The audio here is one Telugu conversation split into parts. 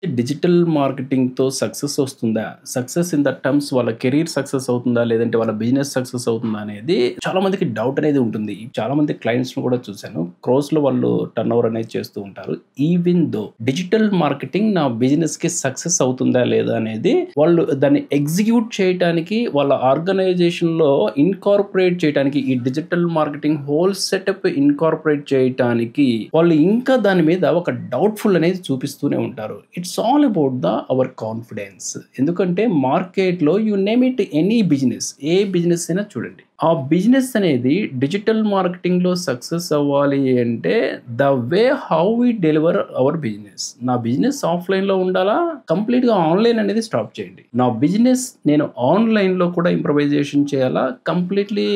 డిజిటల్ మార్కెటింగ్‌తో సక్సెస్ వస్తుందా? సక్సెస్ ఇన్ ద టర్మ్స్ వాళ్ళ కెరియర్ సక్సెస్ అవుతుందా? లేదంటే వాళ్ళ బిజినెస్ సక్సెస్ అవుతుందా? అనేది చాలా మందికి డౌట్ అనేది ఉంటుంది. చాలా మంది క్లయింట్స్‌ని కూడా చూసాను. క్రోర్స్‌లో వాళ్ళు టర్నోవర్ అనేది చేస్తూ ఉంటారు. ఈవెన్ దో డిజిటల్ మార్కెటింగ్ నా బిజినెస్‌కి సక్సెస్ అవుతుందా? లేదా? అనేది వాళ్ళు దాన్ని ఎగ్జిక్యూట్ చేయటానికి వాళ్ళ ఆర్గనైజేషన్‌లో ఇన్కార్పొరేట్ చేయటానికి ఈ digital marketing whole setup incorporate చేయటానికి వాళ్ళు ఇంకా దాని మీద ఒక డౌట్‌ఫుల్ అనేది చూపిస్తూనే ఉంటారు. It's all about our confidence. ఎందుకంటే మార్కెట్‌లో you name it any business. A business అయినా చూడండి. ఆ బిజినెస్ అనేది డిజిటల్ మార్కెటింగ్‌లో సక్సెస్ అవ్వాలి అంటే the way how we deliver our business. నా బిజినెస్ ఆఫ్‌లైన్‌లో ఉండాలా? కంప్లీట్‌గా ఆన్‌లైన్ అనేది స్టాప్ చేయండి. నా బిజినెస్ నేను ఆన్‌లైన్‌లో కూడా ఇంప్రొవైజేషన్ చేయాలా? Completely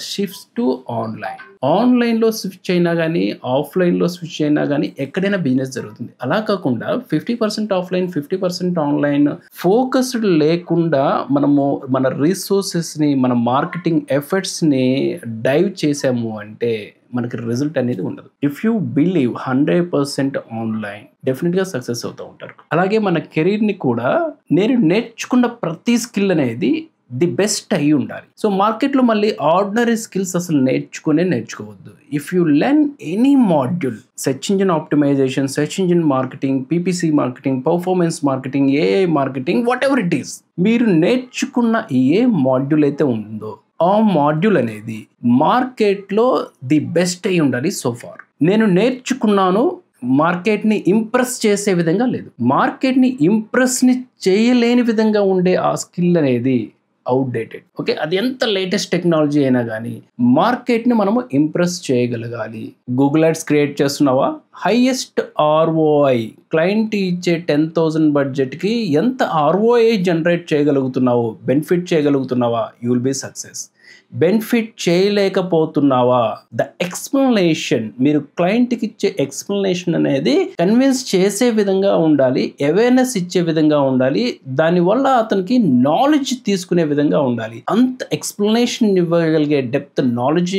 shifts to online. ఆన్‌లైన్‌లో స్విచ్ అయినా గానీ, ఆఫ్‌లైన్‌లో స్విచ్ అయినా గానీ ఎక్కడైనా బిజినెస్ జరుగుతుంది. అలా కాకుండా 50% ఆఫ్‌లైన్, 50% ఆన్‌లైన్ ఫోకస్డ్ లేకుండా మనము మన రిసోర్సెస్‌ని, మన మార్కెటింగ్ ఎఫర్ట్స్‌ని డైవ్ చేసాము అంటే మనకి రిజల్ట్ అనేది ఉండదు. ఇఫ్ యూ బిలీవ్ 100% ఆన్‌లైన్ డెఫినిట్‌గా సక్సెస్ అవుతూ ఉంటారు. అలాగే మన కెరీర్‌ని కూడా నేను నేర్చుకున్న ప్రతి స్కిల్ అనేది ది బెస్ట్ అయ్యి ఉండాలి. సో మార్కెట్‌లో మళ్ళీ ఆర్డినరీ స్కిల్స్ అసలు నేర్చుకోవద్దు. If you learn any module search engine optimisation, search engine marketing, PPC marketing, performance marketing, AI marketing whatever it is. మీరు నేర్చుకున్న ఏ మాడ్యూల్ అయితే ఉందో ఆ మాడ్యూల్ అనేది మార్కెట్‌లో ది బెస్ట్ అయ్యి ఉండాలి సో ఫార్. నేను నేర్చుకున్నాను మార్కెట్‌ని ఇంప్రెస్ చేసే విధంగా లేదు. మార్కెట్‌ని ఇంప్రెస్‌ని చేయలేని విధంగా ఉండే ఆ స్కిల్ అనేది ఔట్‌డేటెడ్. ఓకే. అది ఎంత లేటెస్ట్ టెక్నాలజీ అయినా గానీ మార్కెట్‌ని మనము ఇంప్రెస్ చేయగలగాలి. గూగుల్ యాడ్స్ క్రియేట్ చేస్తున్నావా? హైయెస్ట్ ఆర్ఓఐ క్లయింట్ ఇచ్చే 10,000 బడ్జెట్‌కి ఎంత ఆర్ఓఐ జనరేట్ చేయగలుగుతున్నావు? బెనిఫిట్ చేయగలుగుతున్నావా? You will be success. Benefit చేయలేకపోతున్నావా? ద ఎక్స్‌ప్లనేషన్ మీరు క్లయింట్‌కి ఇచ్చే ఎక్స్‌ప్లనేషన్ అనేది కన్విన్స్ చేసే విధంగా ఉండాలి. అవేర్‌నెస్ ఇచ్చే విధంగా ఉండాలి. దానివల్ల అతనికి నాలెడ్జ్ తీసుకునే విధంగా ఉండాలి. అంత ఎక్స్‌ప్లనేషన్ ఇవ్వగలిగే డెప్త్ నాలెడ్జ్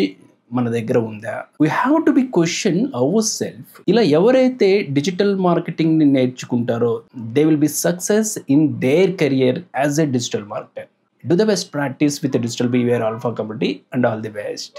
మన దగ్గర ఉందా? We have to be question our self. ఇలా ఎవరైతే డిజిటల్ మార్కెటింగ్‌ని నేర్చుకుంటారో they will be success in their career as a digital marketer. Do the best practice with the digital BWR Alpha community and all the best.